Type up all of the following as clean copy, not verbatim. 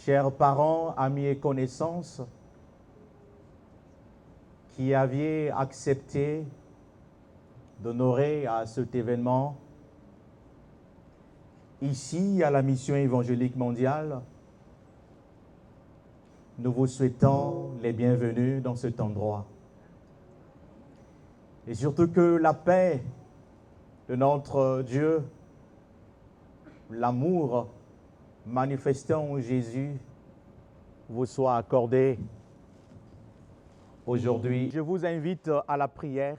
Chers parents, amis et connaissances, qui aviez accepté d'honorer à cet événement, ici à la Mission évangélique mondiale, nous vous souhaitons les bienvenus dans cet endroit. Et surtout que la paix de notre Dieu, l'amour manifestant en Jésus, vous soit accordé aujourd'hui. Je vous invite à la prière.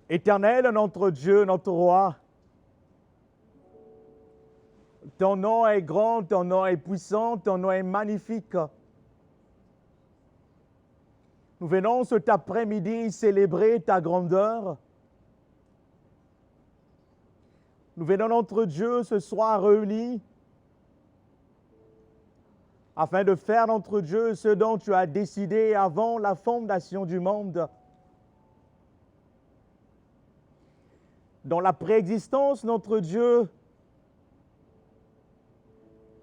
Éternel, notre Dieu, notre Roi, ton nom est grand, ton nom est puissant, ton nom est magnifique. Nous venons cet après-midi célébrer ta grandeur. Nous venons, notre Dieu, ce soir réunis afin de faire, notre Dieu, ce dont tu as décidé avant la fondation du monde. Dans la préexistence, notre Dieu,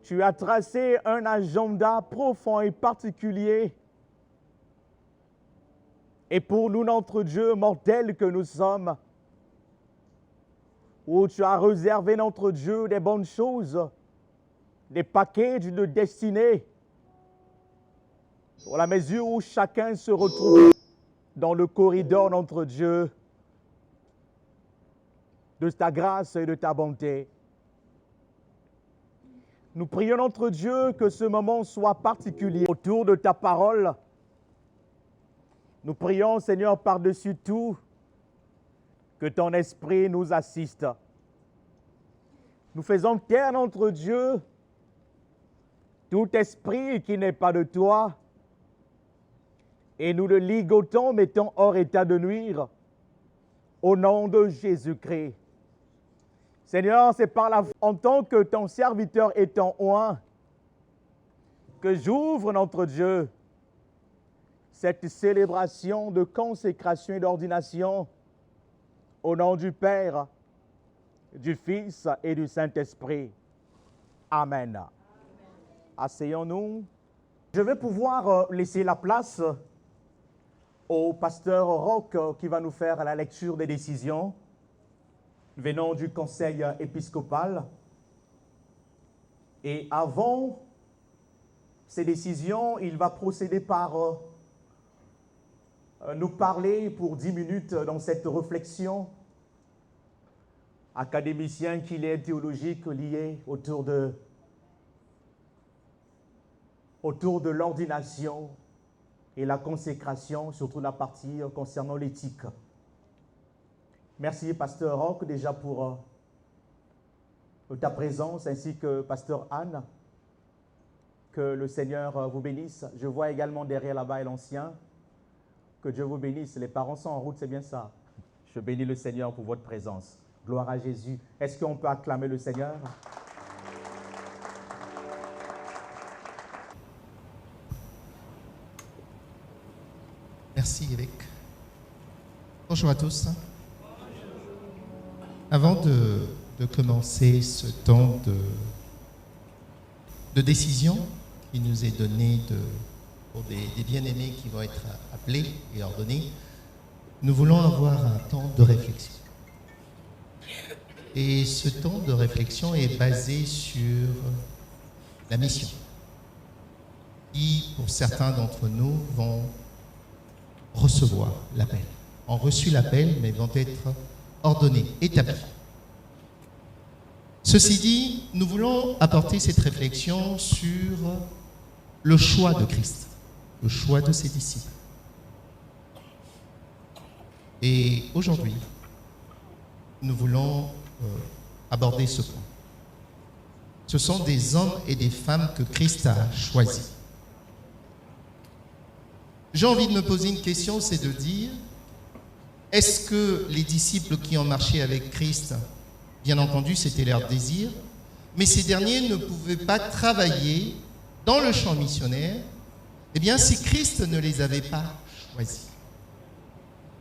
tu as tracé un agenda profond et particulier. Et pour nous, notre Dieu, mortel que nous sommes, où tu as réservé, notre Dieu, des bonnes choses, des paquets d'une destinée, dans la mesure où chacun se retrouve dans le corridor, notre Dieu, de ta grâce et de ta bonté. Nous prions, notre Dieu, que ce moment soit particulier autour de ta parole. Nous prions, Seigneur, par-dessus tout, que ton esprit nous assiste. Nous faisons taire, notre Dieu, tout esprit qui n'est pas de toi, et nous le ligotons, mettons hors état de nuire, au nom de Jésus-Christ. Seigneur, c'est en tant que ton serviteur est ton oint, que j'ouvre, notre Dieu, cette célébration de consécration et d'ordination au nom du Père, du Fils et du Saint-Esprit. Amen. Asseyons-nous. Je vais pouvoir laisser la place au pasteur Roch qui va nous faire la lecture des décisions venant du conseil épiscopal. Et avant ces décisions, il va procéder par nous parler pour 10 minutes dans cette réflexion académicien qu'il est théologique lié autour de l'ordination et la consécration, surtout la partie concernant l'éthique. Merci, pasteur Roch, déjà pour ta présence, ainsi que pasteur Anne. Que le Seigneur vous bénisse. Je vois également derrière là-bas l'ancien. Que Dieu vous bénisse. Les parents sont en route, c'est bien ça. Je bénis le Seigneur pour votre présence. Gloire à Jésus. Est-ce qu'on peut acclamer le Seigneur? Merci, évêque. Bonjour à tous. Avant de commencer ce temps de décision qui nous est donné pour des bien-aimés qui vont être appelés et ordonnés, nous voulons avoir un temps de réflexion. Et ce temps de réflexion est basé sur la mission, qui, pour certains d'entre nous, vont recevoir l'appel. Ont reçu l'appel, mais vont être ordonnés, établis. Ceci dit, nous voulons apporter cette réflexion sur le choix de Christ, le choix de ses disciples. Et aujourd'hui, nous voulons aborder ce point. Ce sont des hommes et des femmes que Christ a choisis. J'ai envie de me poser une question, c'est de dire, est-ce que les disciples qui ont marché avec Christ, bien entendu, c'était leur désir, mais ces derniers ne pouvaient pas travailler dans le champ missionnaire, eh bien, si Christ ne les avait pas choisis.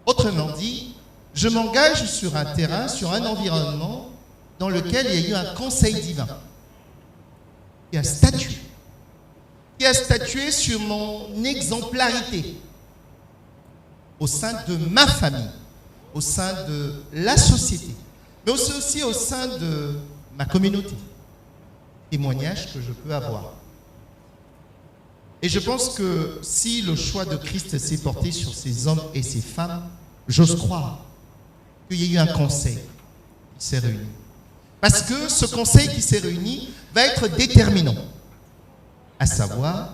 Autrement dit, je m'engage sur un terrain, sur un environnement dans lequel il y a eu un conseil divin. qui a statué sur mon exemplarité au sein de ma famille, au sein de la société, mais aussi au sein de ma communauté. Témoignage que je peux avoir. Et je pense que si le choix de Christ s'est porté sur ces hommes et ces femmes, j'ose croire qu'il y a eu un conseil qui s'est réuni. Parce que ce conseil qui s'est réuni va être déterminant. À savoir,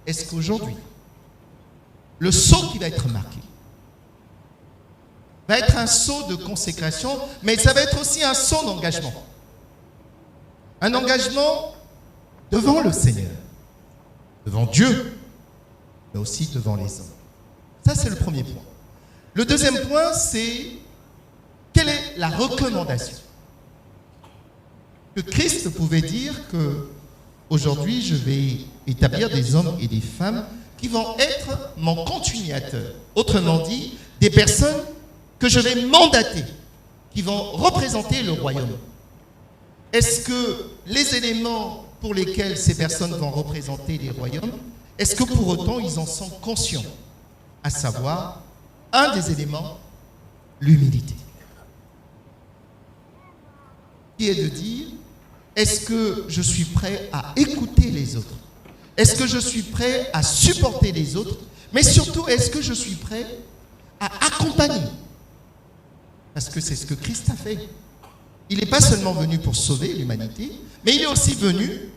est-ce qu'aujourd'hui, le sceau qui va être marqué va être un sceau de consécration, mais ça va être aussi un sceau d'engagement. Un engagement devant le Seigneur, devant Dieu, mais aussi devant les hommes. Ça, c'est le premier point. Le deuxième point, c'est quelle est la recommandation que Christ pouvait dire que aujourd'hui, je vais établir des hommes et des femmes qui vont être mon continuateur. Autrement dit, des personnes que je vais mandater, qui vont représenter le royaume. Est-ce que les éléments pour lesquels ces personnes vont représenter les royaumes, est-ce que pour autant ils en sont conscients? À savoir, un des éléments, l'humilité. Qui est de dire, est-ce que je suis prêt à écouter les autres? Est-ce que je suis prêt à supporter les autres? Mais surtout, est-ce que je suis prêt à accompagner? Parce que c'est ce que Christ a fait. Il n'est pas seulement venu pour sauver l'humanité, mais il est aussi venu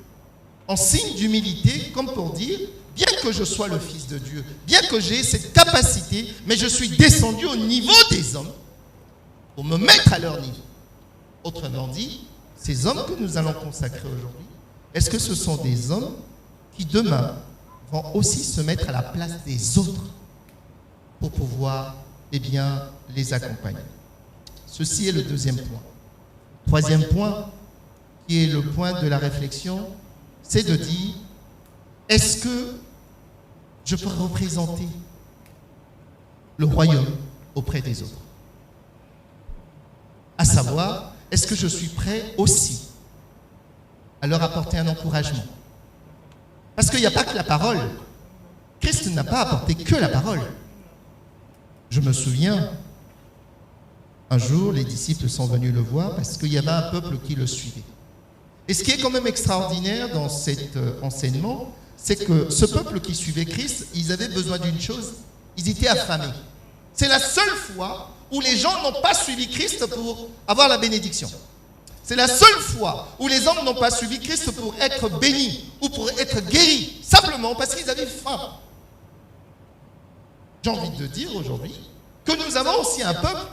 en signe d'humilité, comme pour dire, bien que je sois le Fils de Dieu, bien que j'ai cette capacité, mais je suis descendu au niveau des hommes pour me mettre à leur niveau. Autrement dit, ces hommes que nous allons consacrer aujourd'hui, est-ce que ce sont des hommes qui demain vont aussi se mettre à la place des autres pour pouvoir, les accompagner? Ceci est le deuxième point. Troisième point, qui est le point de la réflexion, c'est de dire, est-ce que je peux représenter le royaume auprès des autres? À savoir, est-ce que je suis prêt aussi à leur apporter un encouragement? Parce qu'il n'y a pas que la parole. Christ n'a pas apporté que la parole. Je me souviens, un jour, les disciples sont venus le voir parce qu'il y avait un peuple qui le suivait. Et ce qui est quand même extraordinaire dans cet enseignement, c'est que ce peuple qui suivait Christ, ils avaient besoin d'une chose, ils étaient affamés. C'est la seule fois où les gens n'ont pas suivi Christ pour avoir la bénédiction. C'est la seule fois où les hommes n'ont pas suivi Christ pour être bénis ou pour être guéris, simplement parce qu'ils avaient faim. J'ai envie de dire aujourd'hui que nous avons aussi un peuple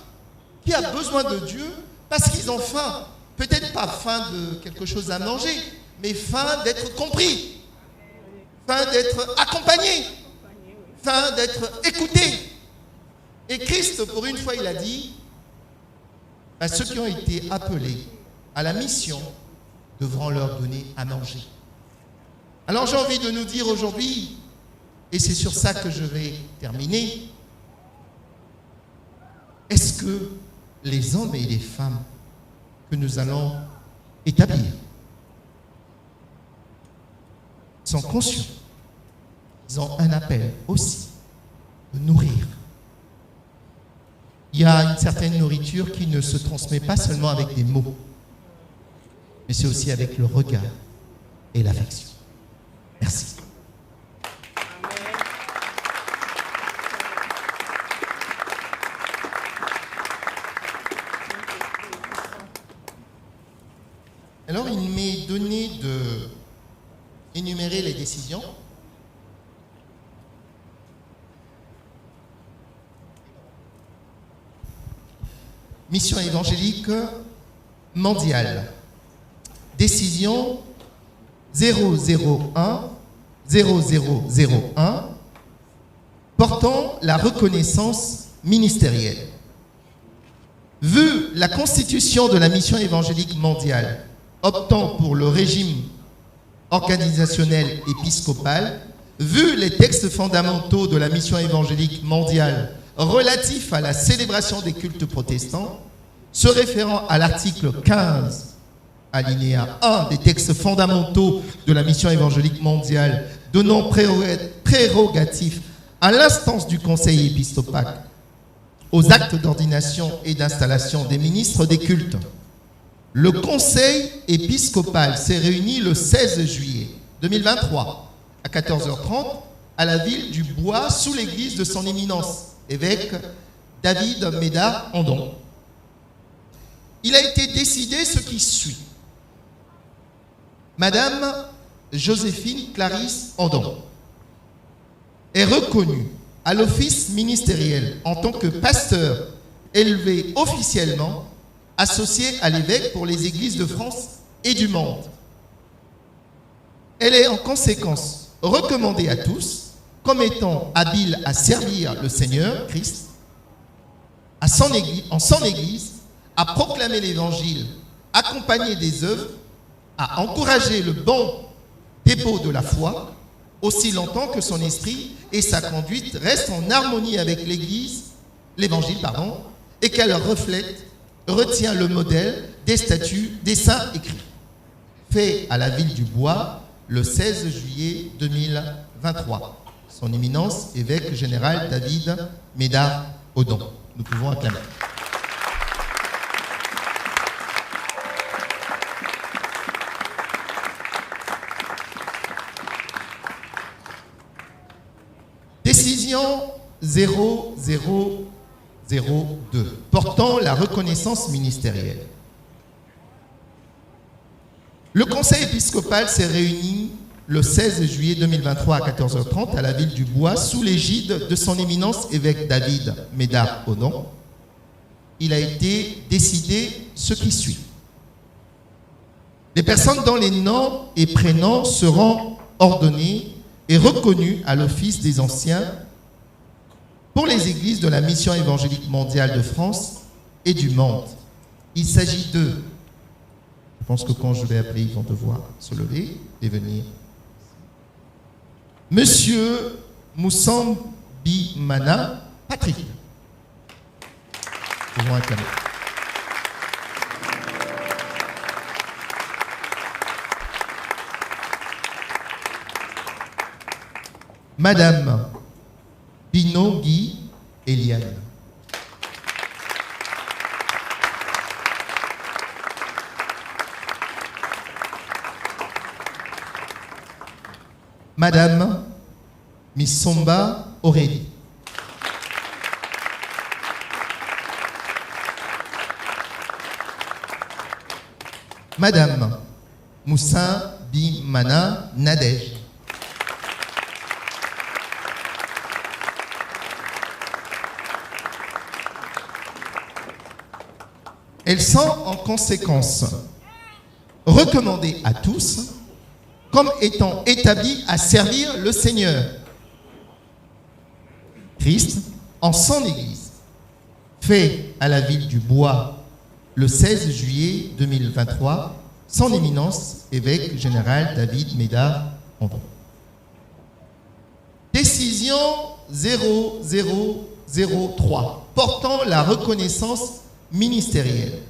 qui a besoin de Dieu parce qu'ils ont faim. Peut-être pas faim de quelque chose à manger, mais faim d'être compris, faim d'être accompagné, faim d'être écouté. Et Christ, pour une fois, il a dit, ceux qui ont été appelés à la mission devront leur donner à manger. Alors j'ai envie de nous dire aujourd'hui, et c'est sur ça que je vais terminer, est-ce que les hommes et les femmes que nous allons établir sont conscients, ils ont un appel aussi de nourrir. Il y a une certaine nourriture qui ne se transmet pas seulement avec des mots, mais c'est aussi avec le regard et l'affection. Merci. Alors, il m'est donné d'énumérer les décisions. Mission évangélique mondiale. Décision 001-0001 portant la reconnaissance ministérielle. Vu la constitution de la mission évangélique mondiale optant pour le régime organisationnel épiscopal, vu les textes fondamentaux de la mission évangélique mondiale relatifs à la célébration des cultes protestants, se référant à l'article 15 alinéa 1 des textes fondamentaux de la mission évangélique mondiale, donnant prérogative à l'instance du Conseil épiscopal aux actes d'ordination et d'installation des ministres des cultes. Le Conseil épiscopal s'est réuni le 16 juillet 2023 à 14h30 à la ville du Bois sous l'église de son éminence, évêque David Médard Andon. Il a été décidé ce qui suit. Madame Joséphine Clarisse Andon est reconnue à l'office ministériel en tant que pasteur élevé officiellement associé à l'évêque pour les églises de France et du monde. Elle est en conséquence recommandée à tous comme étant habile à servir le Seigneur Christ en son église, à proclamer l'évangile, accompagner des œuvres, à encourager le bon dépôt de la foi, aussi longtemps que son esprit et sa conduite restent en harmonie avec l'évangile, et qu'elle retient le modèle des statuts des saints écrits. Fait à la ville du Bois le 16 juillet 2023. Son éminence, évêque général David Médard Andon. Nous pouvons acclamer. Décision 0002 portant la reconnaissance ministérielle. Le Conseil épiscopal s'est réuni le 16 juillet 2023 à 14h30 à la ville du Bois sous l'égide de son éminence évêque David Médard Andon. Il a été décidé ce qui suit. Les personnes dont les noms et prénoms seront ordonnés et reconnus à l'office des anciens pour les églises de la mission évangélique mondiale de France et du monde. Il s'agit de... Je pense que quand je vais appeler, ils vont devoir se lever et venir. Monsieur Moussambimana Patrick. Nous pouvons acclamer. Madame Binogui Eliane. Madame Missomba Aurélie. Madame Moussa Bimana Nadège. Elles sont en conséquence recommandées à tous comme étant établies à servir le Seigneur Christ en son Église, fait à la ville du Bois le 16 juillet 2023, son éminence évêque général David Médard Andon. Décision 0003 portant la reconnaissance ministérielle.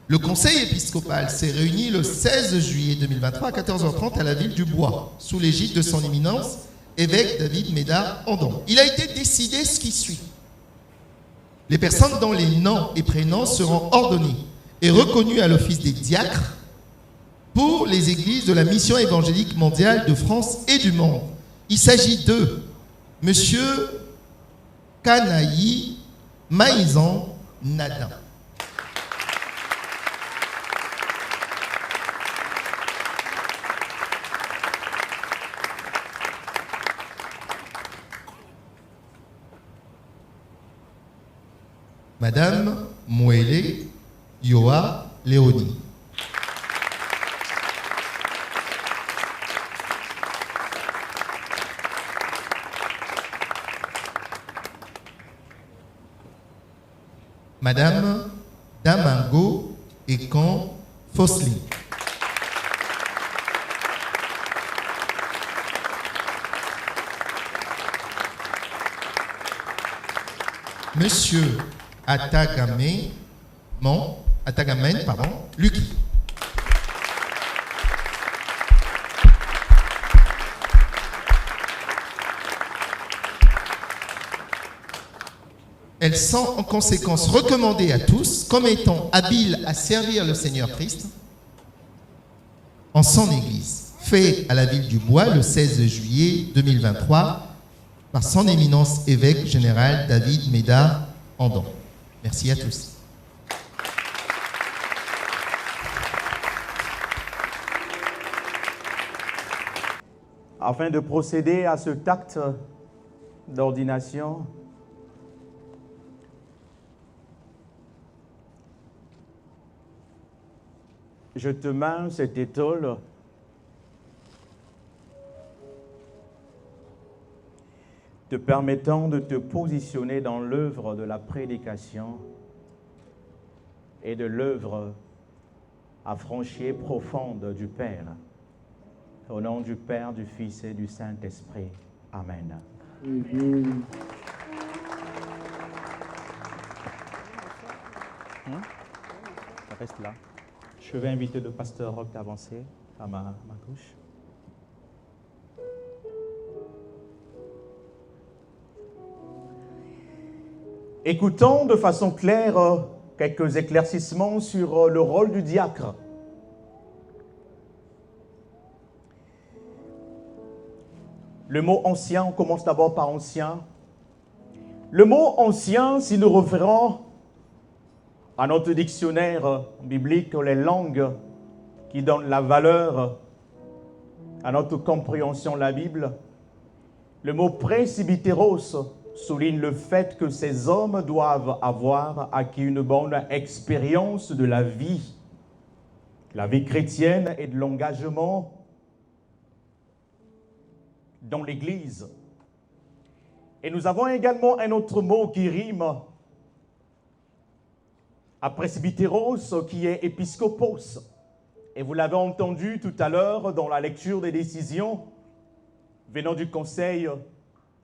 Le Conseil épiscopal s'est réuni le 16 juillet 2023 à 14h30 à la ville du Bois, sous l'égide de son éminence, évêque David Médard Andon. Il a été décidé ce qui suit. Les personnes dont les noms et prénoms seront ordonnés et reconnus à l'office des diacres pour les églises de la mission évangélique mondiale de France et du monde. Il s'agit de Monsieur Kanaï Maïzan Nadin. Madame Mouélé Yoa Léonie. Madame Damango Ekan Fosli. Monsieur Atagamen, Lucky. elles sont en conséquence recommandées à tous comme étant habiles à servir le Seigneur Christ en son Église, fait à la ville du Bois le 16 juillet 2023 par son éminence évêque général David Médard Andon. Merci à tous. Afin de procéder à cet acte d'ordination, je te mets cette étole te permettant de te positionner dans l'œuvre de la prédication et de l'œuvre affranchie et profonde du Père. Au nom du Père, du Fils et du Saint-Esprit. Amen. Ça reste là. Je vais inviter le pasteur Roch d'avancer à ma gauche. Écoutons de façon claire quelques éclaircissements sur le rôle du diacre. Le mot ancien, on commence d'abord par ancien. Le mot ancien, si nous référons à notre dictionnaire biblique, les langues qui donnent la valeur à notre compréhension de la Bible, le mot presbytéros souligne le fait que ces hommes doivent avoir acquis une bonne expérience de la vie chrétienne et de l'engagement dans l'Église. Et nous avons également un autre mot qui rime à presbytéros, qui est épiscopos. Et vous l'avez entendu tout à l'heure dans la lecture des décisions venant du conseil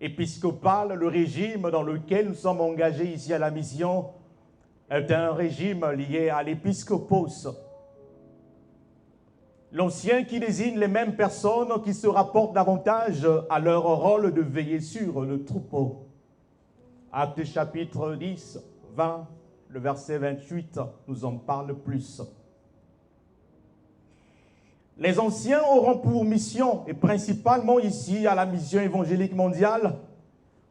épiscopal. Le régime dans lequel nous sommes engagés ici à la mission est un régime lié à l'épiscopos. L'ancien qui désigne les mêmes personnes qui se rapportent davantage à leur rôle de veiller sur le troupeau. Actes chapitre 10, 20, le verset 28 nous en parle plus. Les anciens auront pour mission, et principalement ici à la mission évangélique mondiale,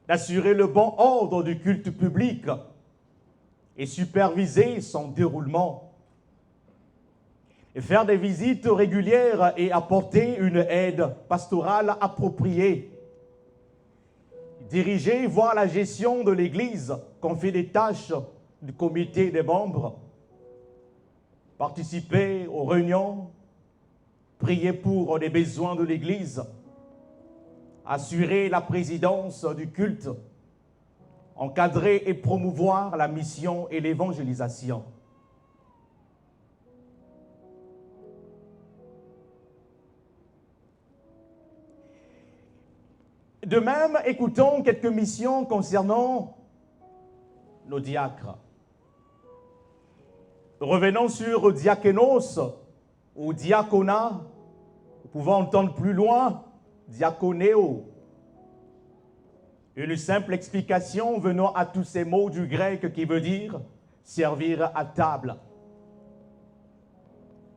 d'assurer le bon ordre du culte public et superviser son déroulement. Et faire des visites régulières et apporter une aide pastorale appropriée. Diriger et voir la gestion de l'Église, confier des tâches du comité des membres, participer aux réunions, prier pour les besoins de l'Église, assurer la présidence du culte, encadrer et promouvoir la mission et l'évangélisation. De même, écoutons quelques missions concernant nos diacres. Revenons sur diakonos ou diaconat. Nous pouvons entendre plus loin diakonéo. Une simple explication venant à tous ces mots du grec qui veut dire servir à table.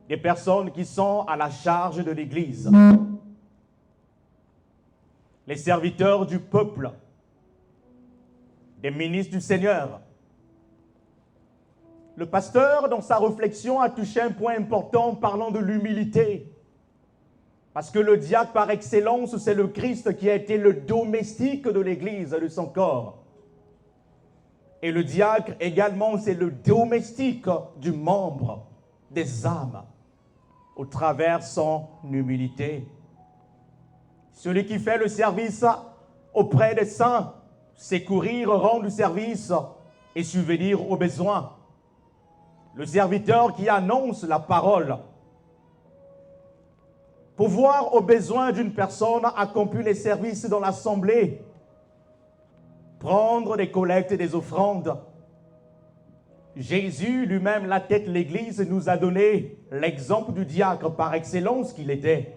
Des personnes qui sont à la charge de l'Église. Les serviteurs du peuple, des ministres du Seigneur. Le pasteur, dans sa réflexion, a touché un point important parlant de l'humilité. Parce que le diacre, par excellence, c'est le Christ qui a été le domestique de l'Église, de son corps. Et le diacre, également, c'est le domestique du membre, des âmes, au travers son humilité. Celui qui fait le service auprès des saints, secourir, rendre service et subvenir aux besoins. Le serviteur qui annonce la parole. Pouvoir aux besoins d'une personne, accomplir les services dans l'assemblée, prendre des collectes et des offrandes. Jésus lui-même, la tête de l'Église, nous a donné l'exemple du diacre par excellence qu'il était.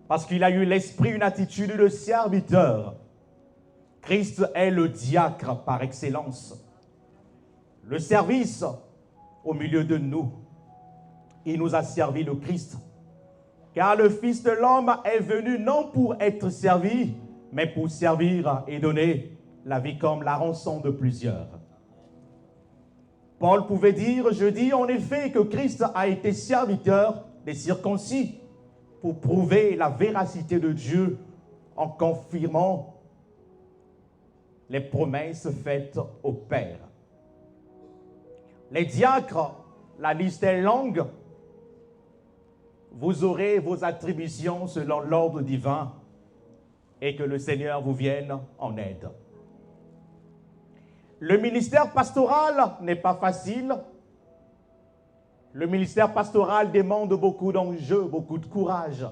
Parce qu'il a eu l'esprit, une attitude de serviteur. Christ est le diacre par excellence. le service au milieu de nous. Il nous a servi le Christ. Car le Fils de l'homme est venu non pour être servi, mais pour servir et donner la vie comme la rançon de plusieurs. Paul pouvait dire, je dis en effet que Christ a été serviteur des circoncis pour prouver la véracité de Dieu en confirmant les promesses faites au Père. Les diacres, la liste est longue. Vous aurez vos attributions selon l'ordre divin et que le Seigneur vous vienne en aide. Le ministère pastoral n'est pas facile. Le ministère pastoral demande beaucoup d'enjeux, beaucoup de courage,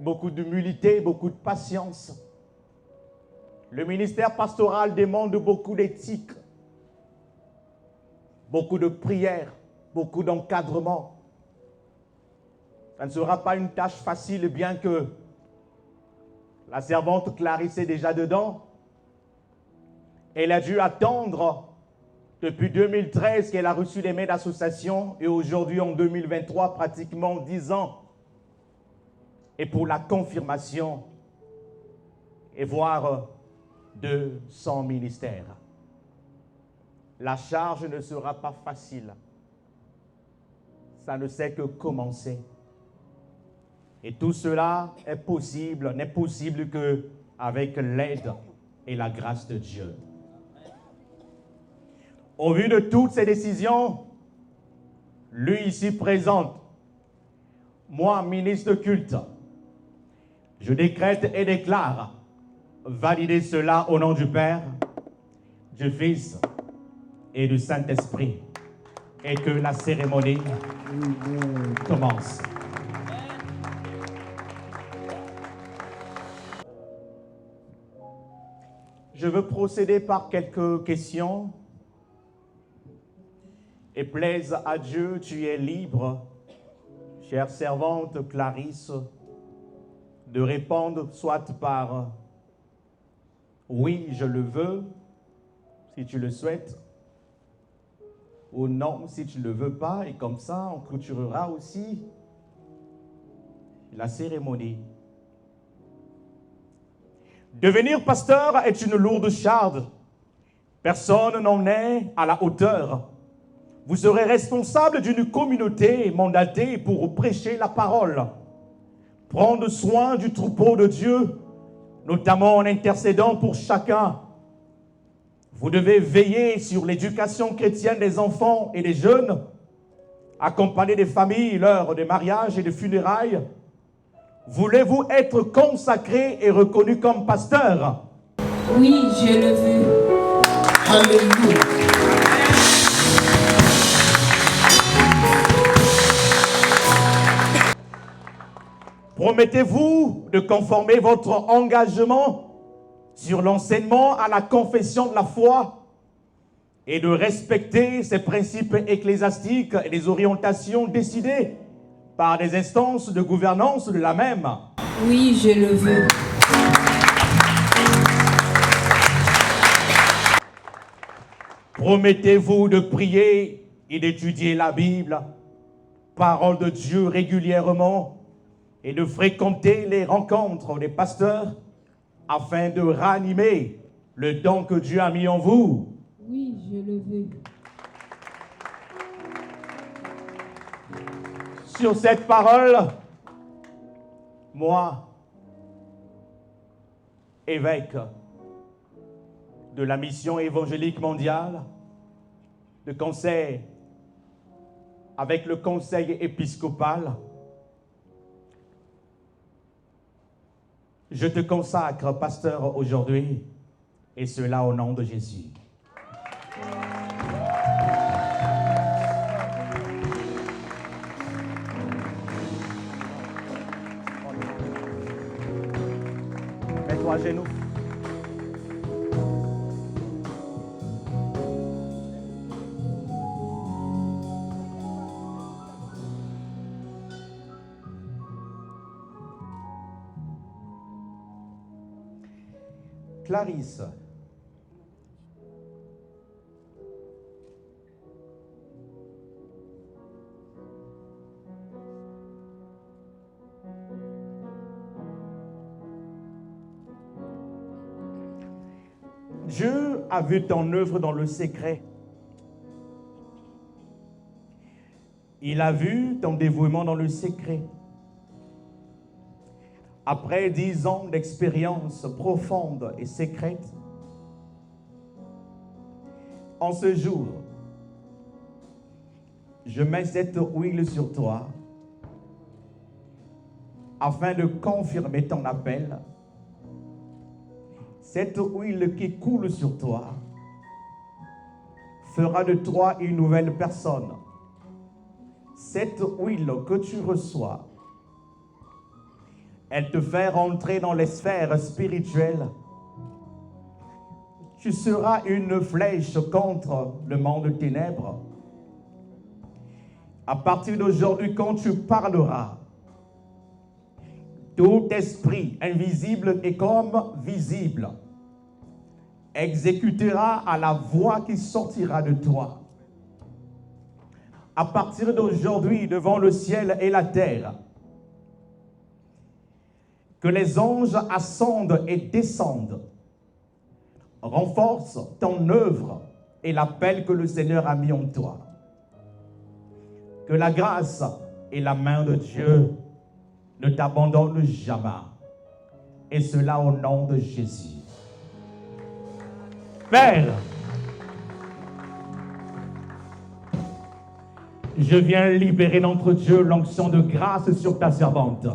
beaucoup d'humilité, beaucoup de patience. Le ministère pastoral demande beaucoup d'éthique, beaucoup de prières, beaucoup d'encadrement. Ça ne sera pas une tâche facile, bien que la servante Clarisse est déjà dedans. Elle a dû attendre depuis 2013 qu'elle a reçu les mails d'association et aujourd'hui, en 2023, pratiquement 10 ans. Et pour la confirmation et voir 200 ministères. La charge ne sera pas facile. Ça ne sait que commencer. Et tout cela est possible, n'est possible qu'avec l'aide et la grâce de Dieu. Au vu de toutes ces décisions, lui ici présent, moi, ministre de culte, je décrète et déclare valider cela au nom du Père, du Fils et du Saint-Esprit, et que la cérémonie commence. Je veux procéder par quelques questions. Et plaise à Dieu, tu es libre, chère servante Clarisse, de répondre soit par « oui, je le veux », si tu le souhaites, ou « non », si tu ne le veux pas, et comme ça, on clôturera aussi la cérémonie. Devenir pasteur est une lourde charge. Personne n'en est à la hauteur. Vous serez responsable d'une communauté mandatée pour prêcher la parole, prendre soin du troupeau de Dieu, notamment en intercédant pour chacun. Vous devez veiller sur l'éducation chrétienne des enfants et des jeunes, accompagner des familles lors des mariages et des funérailles. Voulez-vous être consacré et reconnu comme pasteur? Oui, je le veux. Alléluia. Promettez-vous de conformer votre engagement sur l'enseignement à la confession de la foi et de respecter ces principes ecclésiastiques et les orientations décidées par des instances de gouvernance de la même? Oui, je le veux. Promettez-vous de prier et d'étudier la Bible, parole de Dieu régulièrement, et de fréquenter les rencontres des pasteurs afin de ranimer le don que Dieu a mis en vous? Oui, je le veux. Sur cette parole, moi, évêque de la mission évangélique mondiale, de conseil avec le conseil épiscopal, je te consacre, pasteur, aujourd'hui, et cela au nom de Jésus. Mets-toi à genoux. Clarisse, Dieu a vu ton œuvre dans le secret. Il a vu ton dévouement dans le secret. Après 10 ans d'expérience profonde et secrète, en ce jour, je mets cette huile sur toi afin de confirmer ton appel. Cette huile qui coule sur toi fera de toi une nouvelle personne. Cette huile que tu reçois, elle te fait rentrer dans les sphères spirituelles. Tu seras une flèche contre le monde de ténèbres. À partir d'aujourd'hui, quand tu parleras, tout esprit invisible et comme visible exécutera à la voix qui sortira de toi. À partir d'aujourd'hui, devant le ciel et la terre, que les anges ascendent et descendent, renforce ton œuvre et l'appel que le Seigneur a mis en toi. Que la grâce et la main de Dieu ne t'abandonnent jamais. Et cela au nom de Jésus. Père, je viens libérer notre Dieu l'onction de grâce sur ta servante.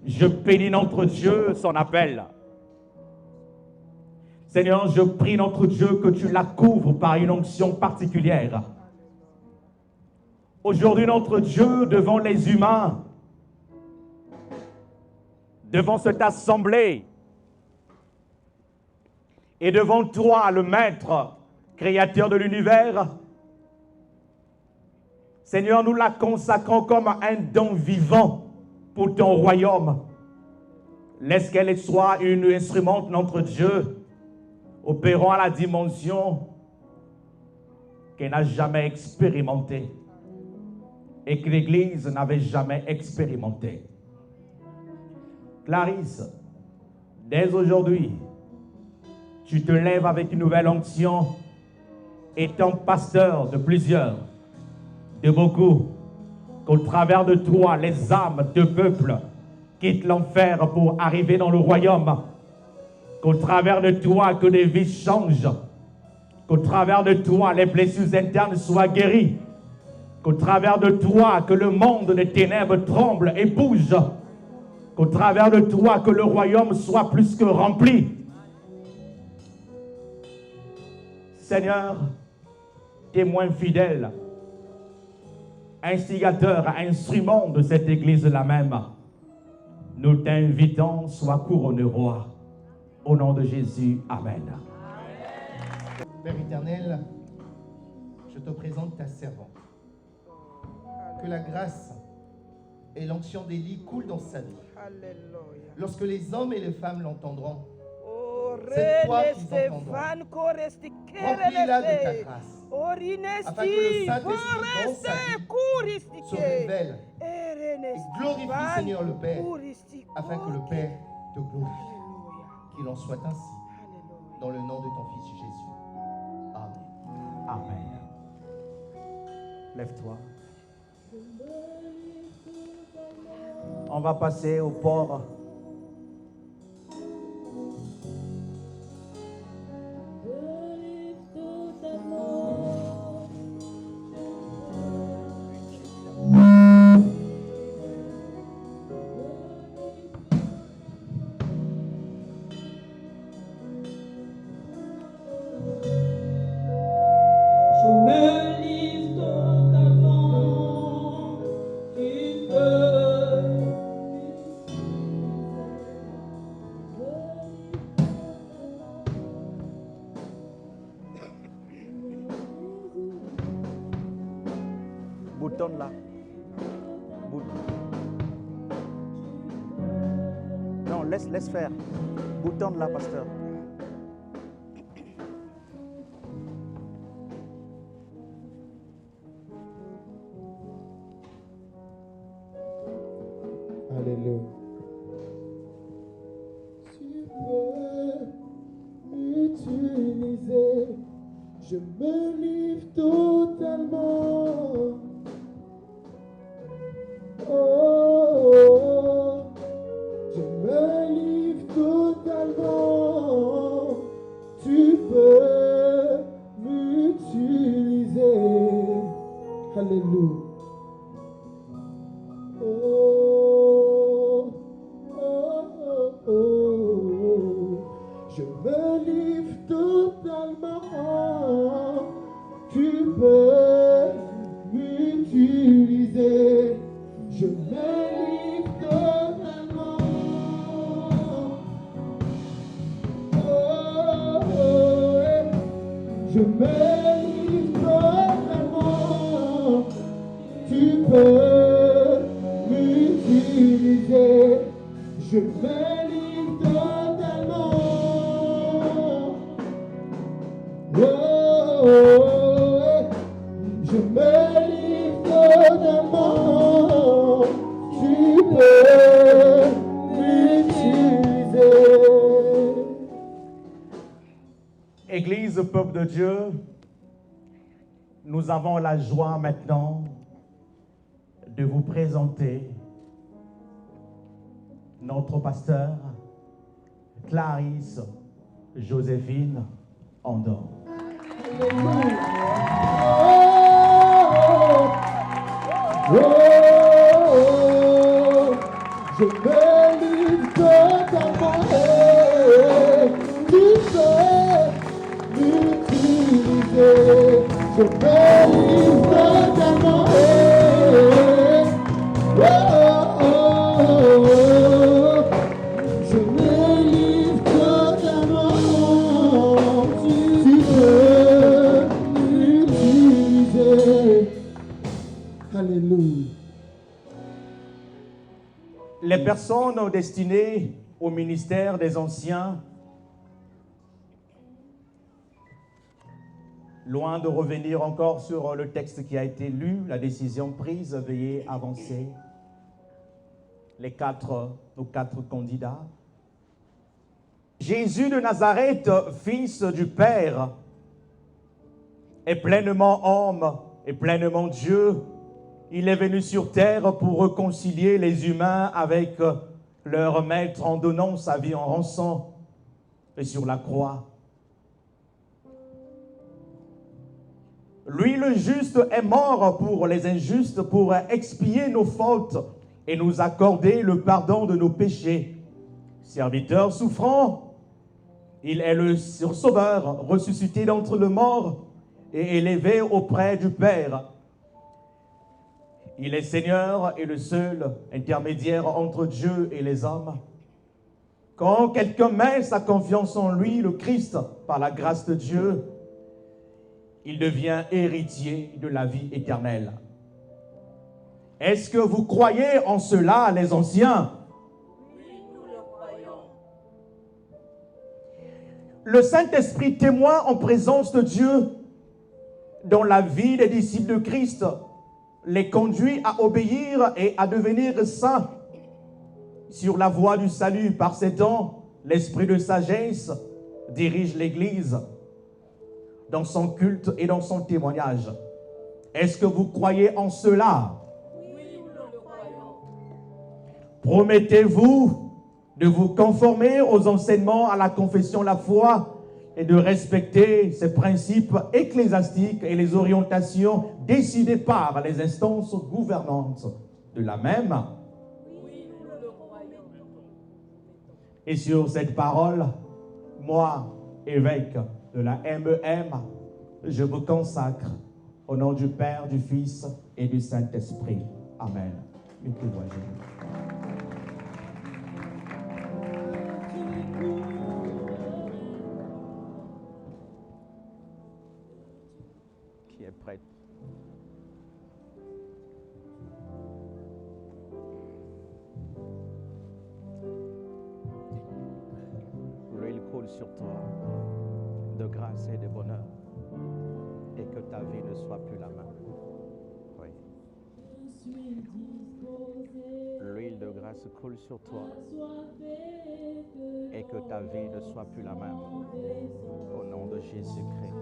Je bénis notre Dieu son appel. Seigneur, je prie notre Dieu que tu la couvres par une onction particulière. Aujourd'hui, notre Dieu, devant les humains, devant cette assemblée, et devant toi, le Maître, Créateur de l'univers, Seigneur, nous la consacrons comme un don vivant pour ton royaume. Laisse qu'elle soit une instrumente, notre Dieu, opérant à la dimension qu'elle n'a jamais expérimentée et que l'Église n'avait jamais expérimentée. Clarisse, dès aujourd'hui, tu te lèves avec une nouvelle onction, étant pasteur de plusieurs, de beaucoup, qu'au travers de toi, les âmes de peuple quittent l'enfer pour arriver dans le royaume, qu'au travers de toi, que des vies changent, qu'au travers de toi, les blessures internes soient guéries, qu'au travers de toi, que le monde des ténèbres tremble et bouge, qu'au travers de toi, que le royaume soit plus que rempli. Seigneur, témoin fidèle, instigateur, instrument de cette Église-là même, nous t'invitons, sois couronné roi. Au nom de Jésus, Amen. Père éternel, je te présente ta servante. Que la grâce et l'onction d'Élie coulent dans sa vie. Alléluia. Lorsque les hommes et les femmes l'entendront, Oh, c'est toi René qu'ils entendront. Stéphane Coresti Remplis-la de ta Kerelese. grâce, Orinesti afin que le Saint-Esprit dans sa Foreste vie Kuristi se révèle Erene et glorifie, Stéphane Seigneur, le Père, Kuristi afin que le Père te glorifie. Alléluia. Qu'il en soit ainsi, Alléluia. dans le nom de ton Fils Jésus. Amen. Amen. Lève-toi. On va passer au port. Je me livre totalement, tu peux. Boutonne là. Non, laisse faire. Boutonne là, pasteur. Alléluia. Tu peux Je me livre totalement. Oh, je me livre totalement. Tu peux m'utiliser. Alléluia. Oh, oh, oh, oh. Je me livre totalement. Tu peux m'utiliser. Je me livre totalement. Oh, oh, eh. Je me livre totalement. Tu peux m'utiliser. Je me livre totalement. Oh, oh, eh. Je me livre totalement. Tu peux m'utiliser. Église, peuple de Dieu, nous avons la joie maintenant de vous présenter notre pasteur Clarisse Joséphine Andor. Oh, je me livre totalement. Tu peux m'utiliser. Je me livre totalement. Je me livre totalement. Tu peux m'utiliser. Alléluia. Les personnes destinées au ministère des anciens, loin de revenir encore sur le texte qui a été lu, la décision prise, veuillez avancer. Nos quatre candidats. Jésus de Nazareth, fils du Père, est pleinement homme et pleinement Dieu. Il est venu sur terre pour réconcilier les humains avec leur maître en donnant sa vie en rançon et sur la croix. Lui, le juste, est mort pour les injustes, pour expier nos fautes et nous accorder le pardon de nos péchés. Serviteur souffrant, il est le sauveur, ressuscité d'entre les morts et élevé auprès du Père. Il est Seigneur et le seul intermédiaire entre Dieu et les hommes. Quand quelqu'un met sa confiance en lui, le Christ, par la grâce de Dieu, il devient héritier de la vie éternelle. Est-ce que vous croyez en cela, les anciens? Oui, nous le croyons. Le Saint-Esprit témoin en présence de Dieu dans la vie des disciples de Christ les conduit à obéir et à devenir saints. Sur la voie du salut, par ces dons, l'esprit de sagesse dirige l'Église dans son culte et dans son témoignage. Est-ce que vous croyez en cela? Oui, nous le croyons. Promettez-vous de vous conformer aux enseignements à la confession de la foi et de respecter ces principes ecclésiastiques et les orientations décidées par les instances gouvernantes de la même? Oui, nous le croyons. Et sur cette parole, moi, évêque de la MEM, je vous consacre au nom du Père, du Fils et du Saint-Esprit. Amen. Mettez-vous à genoux. Qui est prête? L'huile coule sur toi de grâce et de bonheur, et que ta vie ne soit plus la même. Oui. L'huile de grâce coule sur toi, et que ta vie ne soit plus la même. Au nom de Jésus-Christ.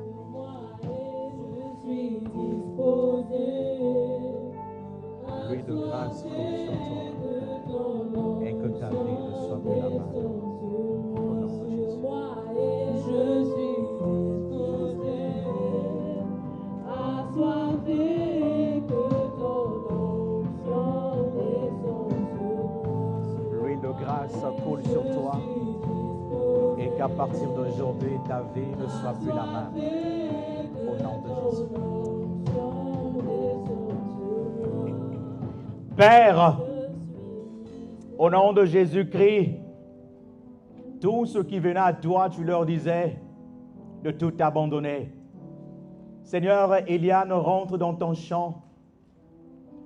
L'huile de grâce coule sur toi et que ta vie ne soit plus la même. Au nom de Jésus. L'huile de grâce coule sur toi et qu'à partir d'aujourd'hui, ta vie ne soit plus la même. Au nom de Jésus. Père, au nom de Jésus-Christ, tous ceux qui venaient à toi, tu leur disais de tout abandonner. Seigneur, Eliane rentre dans ton champ.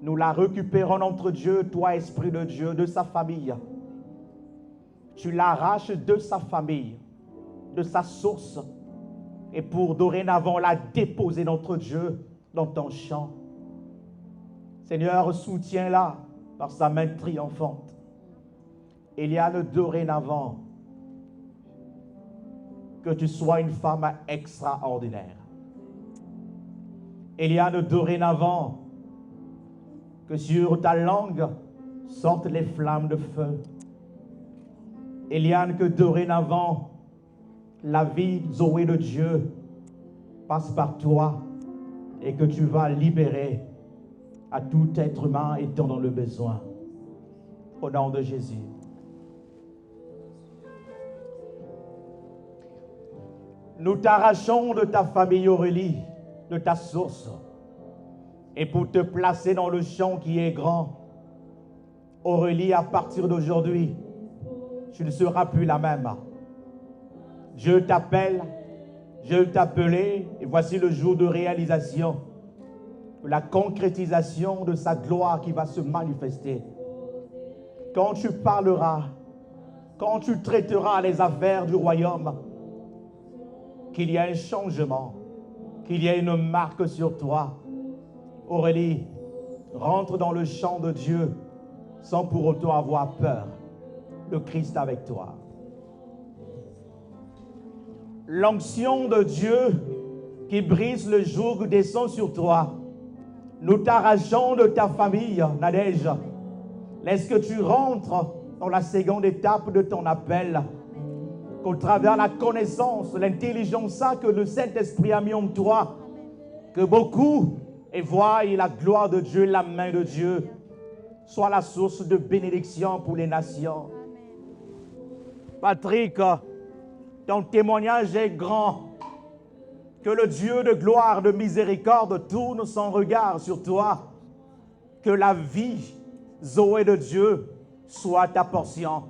Nous la récupérons entre Dieu, toi, Esprit de Dieu, de sa famille. Tu l'arraches de sa famille, de sa source, et pour dorénavant la déposer notre Dieu dans ton champ. Seigneur, soutiens-la par sa main triomphante. Eliane, dorénavant, que tu sois une femme extraordinaire. Eliane, dorénavant, que sur ta langue sortent les flammes de feu. Eliane, que dorénavant, la vie Zoé de Dieu passe par toi et que tu vas libérer à tout être humain étant dans le besoin. Au nom de Jésus. Nous t'arrachons de ta famille Aurélie, de ta source, et pour te placer dans le champ qui est grand. Aurélie, à partir d'aujourd'hui, tu ne seras plus la même. Dieu t'appelle, je t'appelais, et voici le jour de réalisation, la concrétisation de sa gloire qui va se manifester. Quand tu parleras, quand tu traiteras les affaires du royaume, qu'il y ait un changement, qu'il y ait une marque sur toi. Aurélie, rentre dans le champ de Dieu sans pour autant avoir peur. Le Christ avec toi. L'onction de Dieu qui brise le joug descend sur toi. Nous t'arrachons de ta famille, Nadège. Laisse que tu rentres dans la seconde étape de ton appel. Qu'au travers la connaissance, l'intelligence que le Saint-Esprit a mis en toi, que beaucoup et voient la gloire de Dieu, la main de Dieu, soit la source de bénédiction pour les nations. Patrick, ton témoignage est grand. Que le Dieu de gloire, de miséricorde tourne son regard sur toi. Que la vie, Zoé de Dieu, soit ta portion.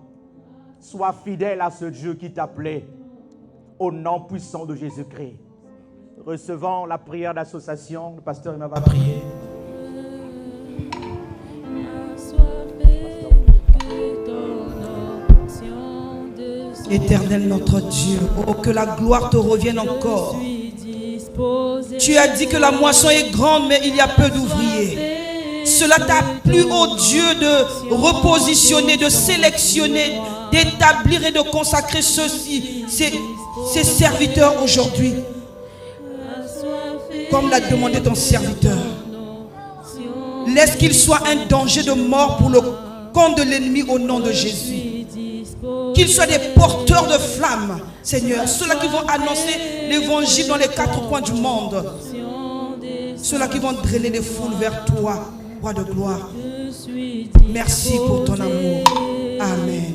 Sois fidèle à ce Dieu qui t'appelait. Au nom puissant de Jésus-Christ. Recevons la prière d'association. Le pasteur il va prier. Éternel notre Dieu, oh que la gloire te revienne encore. Tu as dit que la moisson est grande, mais il y a peu d'ouvriers. Cela t'a plu, oh Dieu, de repositionner, de sélectionner, d'établir et de consacrer ceux-ci, ces serviteurs aujourd'hui. Comme l'a demandé ton serviteur. Laisse qu'il soit un danger de mort pour le compte de l'ennemi au nom de Jésus. Qu'ils soient des porteurs de flammes, Seigneur. Ceux-là qui vont annoncer l'évangile dans les quatre coins du monde. Ceux-là qui vont drainer les foules vers toi, roi de gloire. Merci pour ton amour. Amen.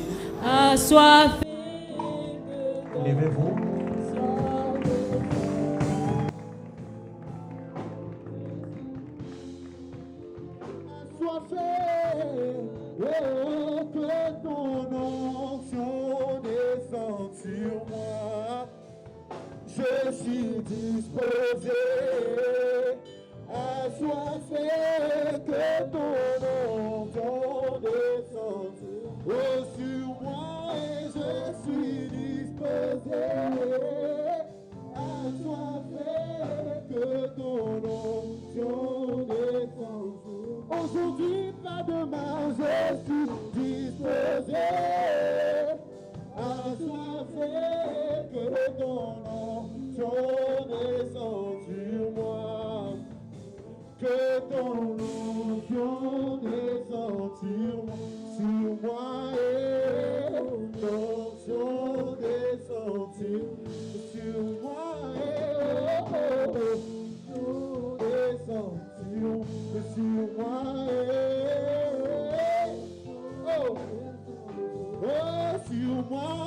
Levez-vous. Que ton onction descende sur moi. Je suis disposé à soiffer. Que ton onction descende sur moi. Et je suis disposé à soiffer. Que ton onction descende. Aujourd'hui, pas demain, je suis disposé à soiffer. Que ton onction descende sur moi. Que ton onction descende sur moi et ton onction descende sur moi et descende sur moi sur moi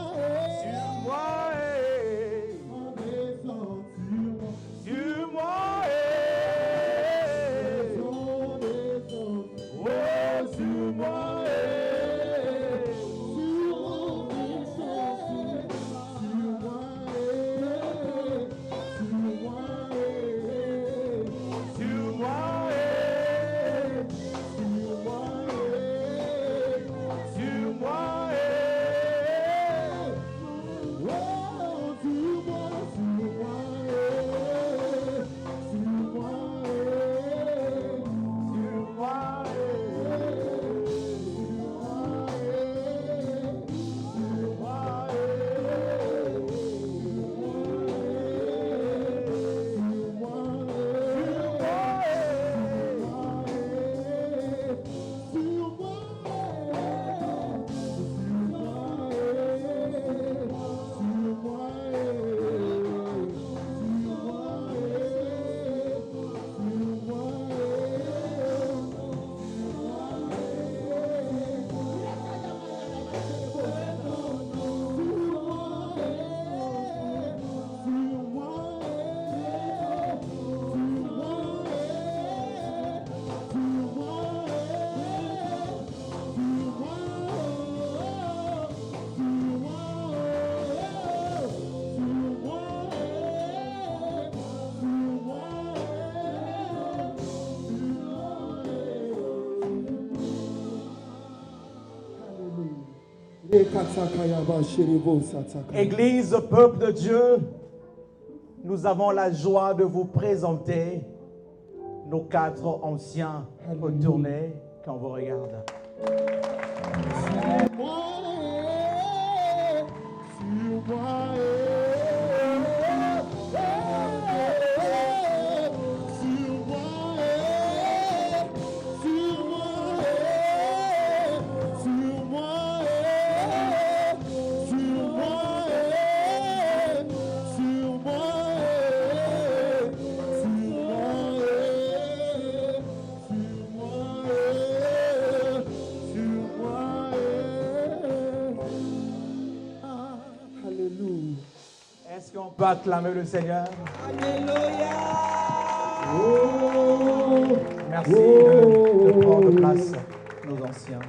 Église, peuple de Dieu, nous avons la joie de vous présenter nos 4 anciens retournés quand vous regardez. Est-ce qu'on peut acclamer le Seigneur? Alléluia. Merci de prendre place, nos anciens.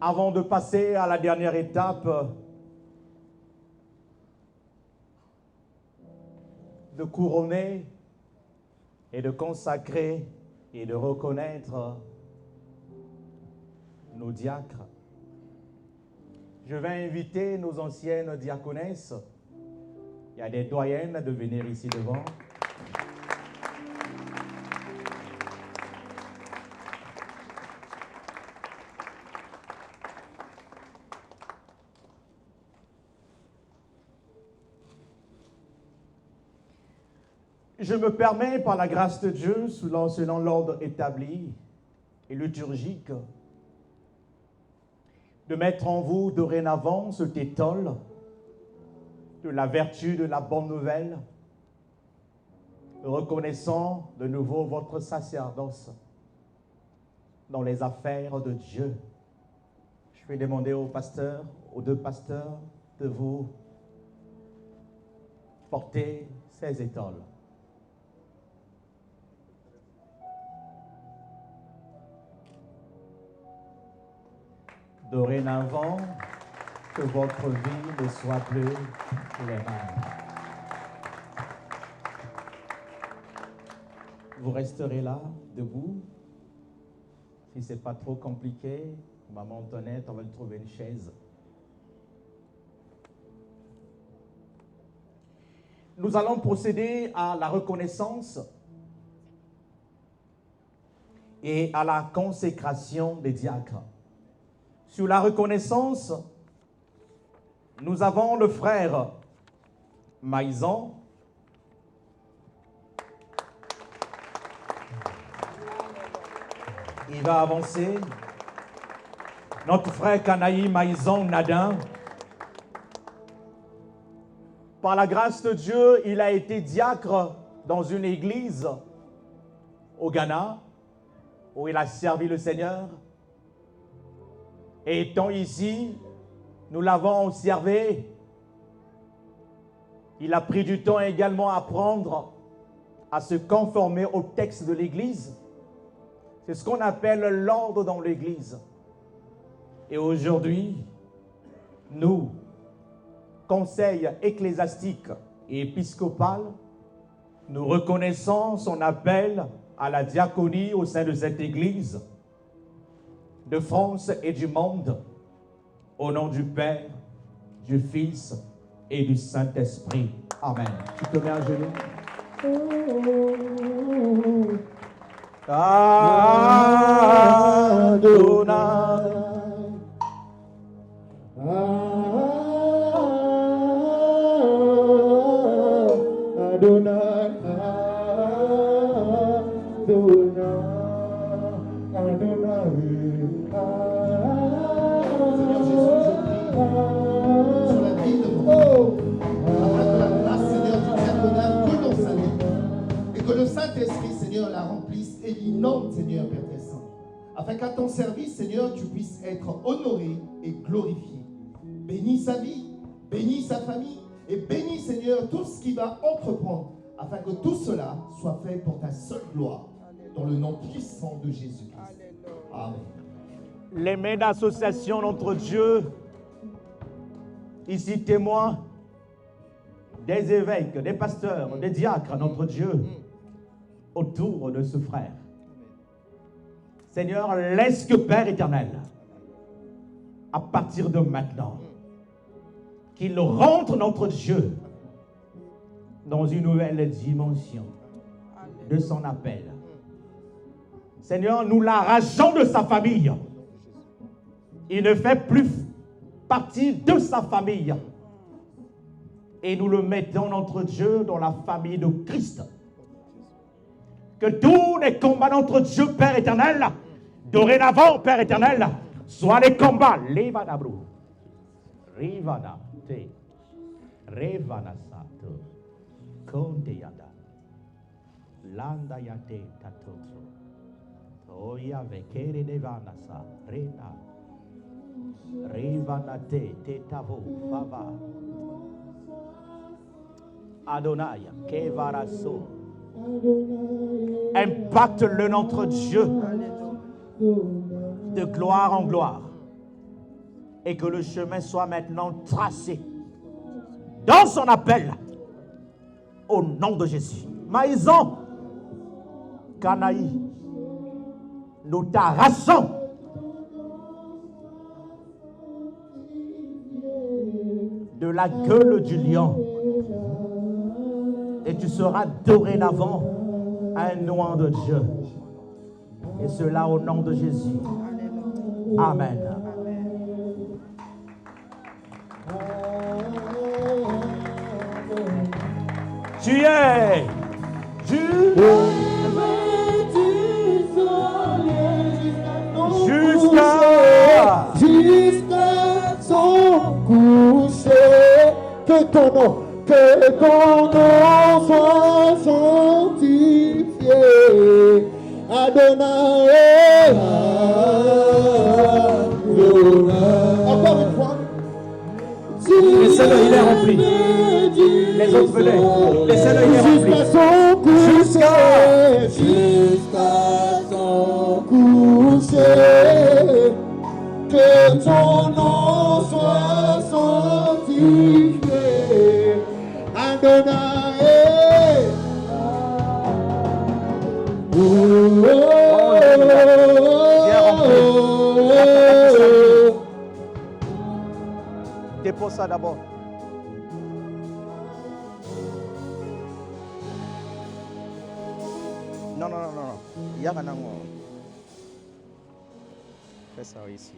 Avant de passer à la dernière étape, de couronner et de consacrer et de reconnaître nos diacres, je vais inviter nos anciennes diaconesses, il y a des doyennes, de venir ici devant. Je me permets, par la grâce de Dieu, selon l'ordre établi et liturgique, de mettre en vous dorénavant cet étole de la vertu de la bonne nouvelle, reconnaissant de nouveau votre sacerdoce dans les affaires de Dieu. Je vais demander aux pasteurs, aux 2 pasteurs, de vous porter ces étoles. Dorénavant, que votre vie ne soit plus les mêmes. Vous resterez là, debout. Si ce n'est pas trop compliqué, Maman Antoinette, on va lui trouver une chaise. Nous allons procéder à la reconnaissance et à la consécration des diacres. Sur la reconnaissance, nous avons le frère Maïzan. Il va avancer. Notre frère Kanaï Maïzan Nadin. Par la grâce de Dieu, il a été diacre dans une église au Ghana, où il a servi le Seigneur. Et étant ici, nous l'avons observé. Il a pris du temps également à apprendre à se conformer au texte de l'Église. C'est ce qu'on appelle l'ordre dans l'Église. Et aujourd'hui, nous, conseil ecclésiastique et épiscopal, nous reconnaissons son appel à la diaconie au sein de cette Église de France et du monde, au nom du Père, du Fils et du Saint-Esprit. Amen. Tu te mets à genoux. Adonai. Adonai, Seigneur Jésus, je prie sur la vie de mon Père, afin que la grâce, Seigneur, du diaconat coule dans sa vie, et que le Saint-Esprit, Seigneur, la remplisse et l'inonde, Seigneur, Père très saint, afin qu'à ton service, Seigneur, tu puisses être honoré et glorifié. Bénis sa vie, bénis sa famille, et bénis, Seigneur, tout ce qu'il va entreprendre, afin que tout cela soit fait pour ta seule gloire, dans le nom puissant de Jésus-Christ. Amen. Les mains d'association notre Dieu, ici témoins des évêques, des pasteurs, des diacres, notre Dieu, autour de ce frère. Seigneur, laisse que Père éternel, à partir de maintenant, qu'il rentre notre Dieu dans une nouvelle dimension de son appel. Seigneur, nous l'arrachons de sa famille. Il ne fait plus partie de sa famille. Et nous le mettons, notre Dieu, dans la famille de Christ. Que tous les combats, notre Dieu, Père éternel, dorénavant, Père éternel, soient les combats. Levadabru, Rivana, Te, Revana Sato, Kondeyada, Landa Yate Tatoso, Toya Vekere Devanasa, Rena, Rivanate, Tetavo, Fava, Adonai, Kevaraso. Impacte-le, notre Dieu, de gloire en gloire. Et que le chemin soit maintenant tracé dans son appel. Au nom de Jésus. Maïzan, Kanaï, nous t'arrachons de la gueule du lion. Et tu seras dorénavant un oint de Dieu. Et cela au nom de Jésus. Amen. Tu es jusqu'à son coucher, que ton nom soit sanctifié. Adonai, encore une fois. Laissez-le, il est rempli. Les autres venaient. Laissez-le, il est rempli. Jusqu'à son coucher, que ton nom soit sanctifié. Adonai, Dépose ça d'abord. Non. Il y a un an. Fais ça ici.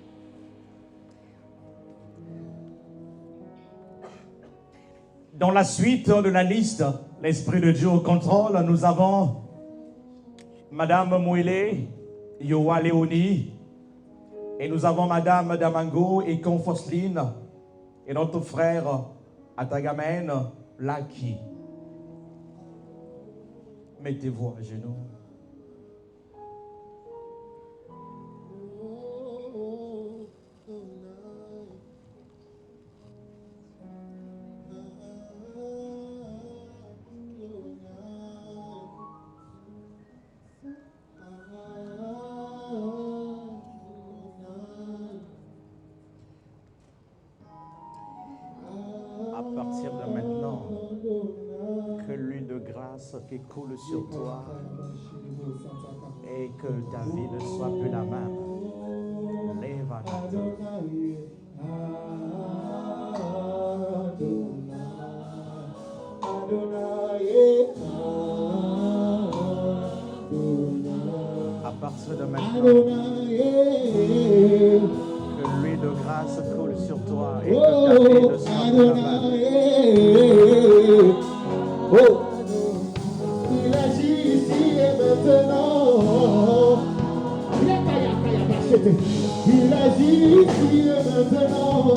Dans la suite de la liste, l'Esprit de Dieu au contrôle, nous avons Madame Mouélé, Yoa Léonie, et nous avons Madame Damango et Confosline, et notre frère Atagamène Laki. Mettez-vous à genoux. À partir de maintenant, que l'huile de grâce qui coule sur toi et que ta vie ne soit plus la même. Lève à à partir de maintenant, que l'huile de grâce coule sur toi et que ta vie ne soit plus la même. Il agit ici et maintenant. Il agit ici et maintenant.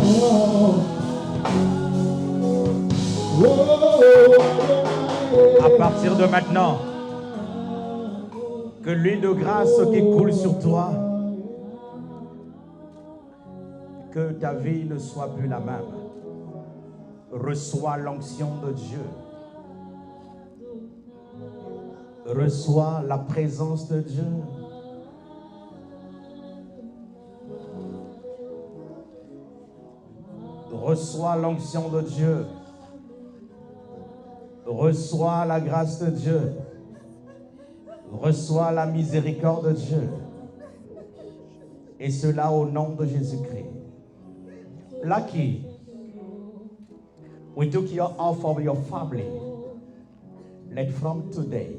À partir de maintenant, que l'huile de grâce qui coule sur toi, que ta vie ne soit plus la même. Reçois l'onction de Dieu. Reçois la présence de Dieu. Reçois l'onction de Dieu. Reçois la grâce de Dieu. Reçois la miséricorde de Dieu. Et cela au nom de Jésus-Christ. Lucky, we took you off of your family. Let from today,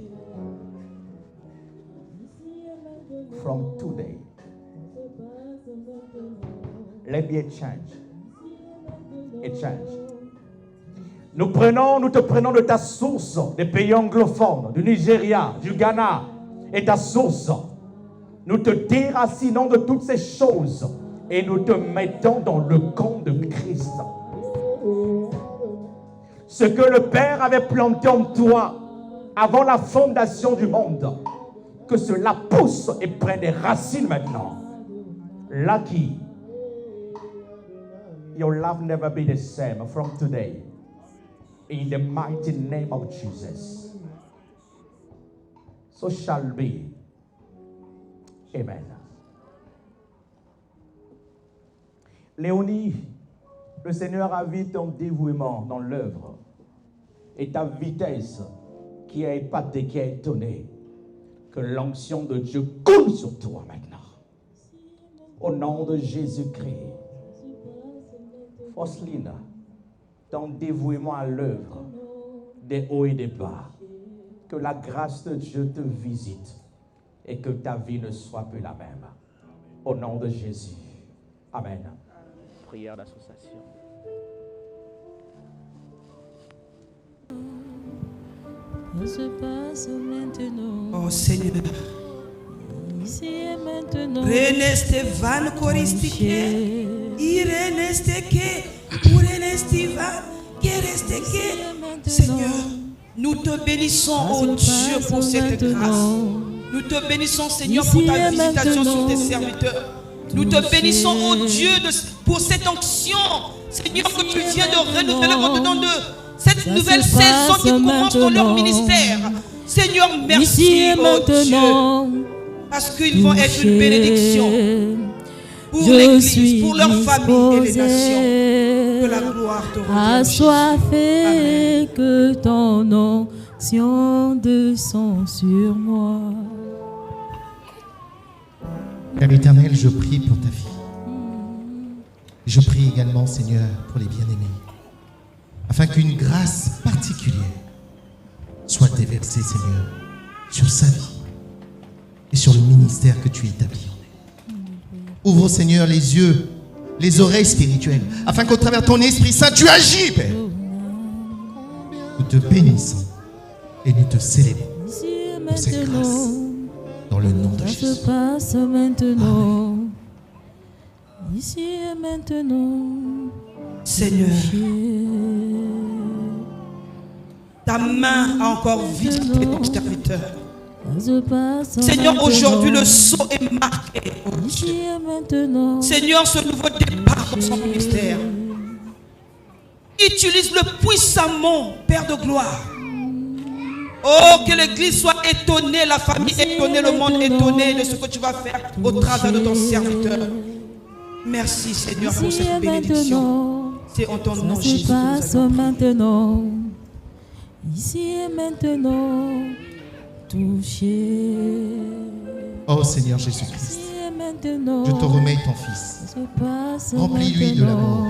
let be a change. A change. Nous te prenons de ta source, des pays anglophones, du Nigeria, du Ghana, et ta source. Nous te déracinons de toutes ces choses et nous te mettons dans le camp de Christ. Ce que le Père avait planté en toi avant la fondation du monde, que cela pousse et prenne des racines maintenant. Lucky, your love never be the same from today. In the mighty name of Jesus. So shall be. Amen. Léonie, le Seigneur a vu ton dévouement dans l'œuvre et ta vitesse qui a épaté, qui a étonné. Que l'onction de Dieu coule sur toi maintenant. Au nom de Jésus-Christ. Fosline, ton dévouement à l'œuvre, des hauts et des bas. Que la grâce de Dieu te visite et que ta vie ne soit plus la même. Au nom de Jésus. Amen. Prière d'association. Se passe maintenant. Oh Seigneur. Ici et maintenant. Reneste van koristike. Ireneste ke. Ureneste van. Kereste ke. Seigneur, nous te bénissons, oh Dieu, pour cette grâce. Nous te bénissons, Seigneur, pour ta visitation sur tes serviteurs. Nous te bénissons, oh Dieu, pour cette onction, Seigneur, que tu viens de renouveler maintenant de cette nouvelle saison qui commence dans leur ministère. Seigneur, merci, oh Dieu, parce qu'ils vont être une bénédiction pour l'Église, pour leur famille et les nations. Que la gloire te revienne. Assoiffé, que ton onction descend sur moi. Père éternel, je prie pour ta vie. Je prie également, Seigneur, pour les bien-aimés, afin qu'une grâce particulière soit déversée, Seigneur, sur sa vie et sur le ministère que tu établis. Ouvre, Seigneur, les yeux, les oreilles spirituelles, afin qu'au travers de ton Esprit Saint, tu agis, Père. Nous te bénissons et nous te célébrons Ici et pour cette grâce. maintenant. Dans le nom de Ça Jésus. se passe maintenant. Ici et maintenant. Seigneur, ta main a encore visité ton serviteur. Ça se passe Seigneur, maintenant. aujourd'hui le saut est marqué. Oh Ici Dieu. et maintenant. Seigneur, ce nouveau départ dans son ministère. Utilise-le puissamment, Père de gloire. Oh, que l'Église soit étonnée, la famille étonnée, le monde étonné de ce que tu vas faire au travers de ton serviteur. Merci Seigneur pour Ici et cette bénédiction. maintenant. C'est en ton nom Ça Jésus se que nous passe avons prié. maintenant. Ici et maintenant. Touché. Oh Seigneur Jésus-Christ, Ici et maintenant. je te remets ton Fils. Ça se passe Remplis-lui de maintenant. l'amour.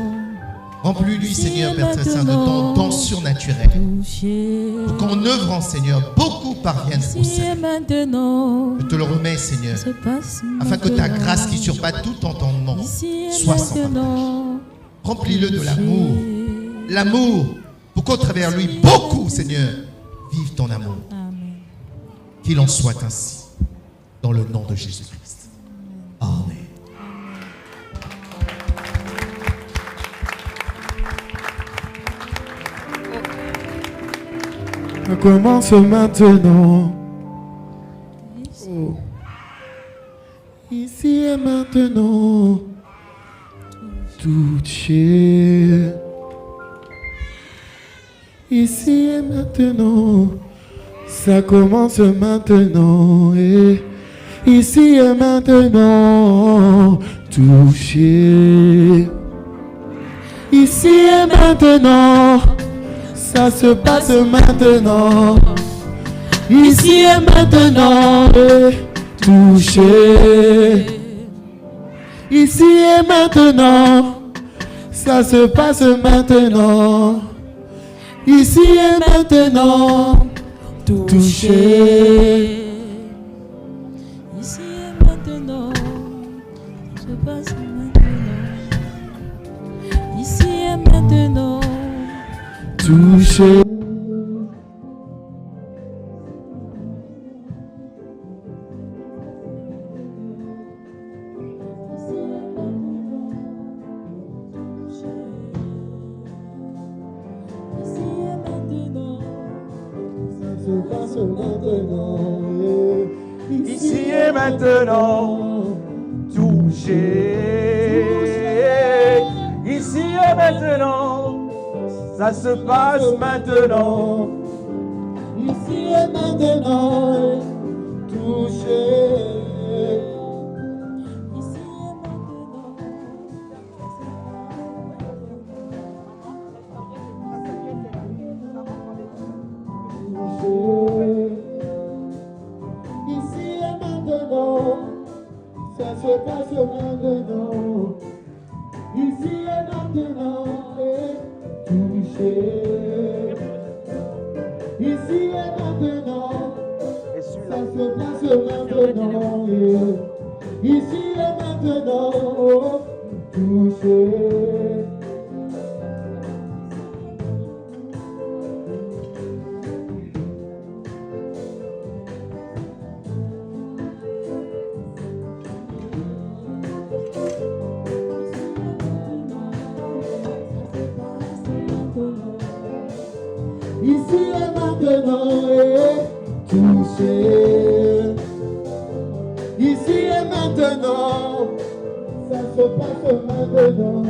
Remplis-lui, Ici Seigneur et Père très saint, de maintenant. ton don surnaturel. Touché. Pour qu'en œuvrant, Seigneur, beaucoup parviennent au Ici et salut. maintenant. Je te le remets, Seigneur, Ça se passe afin que ta maintenant. grâce qui surbat tout entendement Ici et soit sans partage. maintenant. Remplis-le de l'amour. L'amour, pour qu'au travers lui, beaucoup, Seigneur, vivent ton amour. Amen. Qu'il en soit ainsi, dans le nom de Jésus-Christ. Amen. Ça commence maintenant. Oh. Ici et maintenant. Touché. Ici et maintenant. Ça commence maintenant. Et ici et maintenant. Touché. Ici et maintenant. Ça se passe maintenant. Ici et maintenant. Touché. Ici et maintenant. Ça se passe maintenant. Ici et maintenant. Touché. Ici et maintenant. Ça se passe maintenant. Ici et maintenant. Touché. Ici et maintenant. Ça se passe maintenant. Ici et maintenant, touché. Ici et maintenant, ça se passe maintenant. Ici et maintenant, touché. Ici et maintenant. Ici et maintenant, ça se passe maintenant. Ici et maintenant, touché. Ici et maintenant, Et ça celui-là. se passe maintenant. Ici et maintenant, touché. Ici et maintenant, touché. Ici et maintenant, ça se passe maintenant.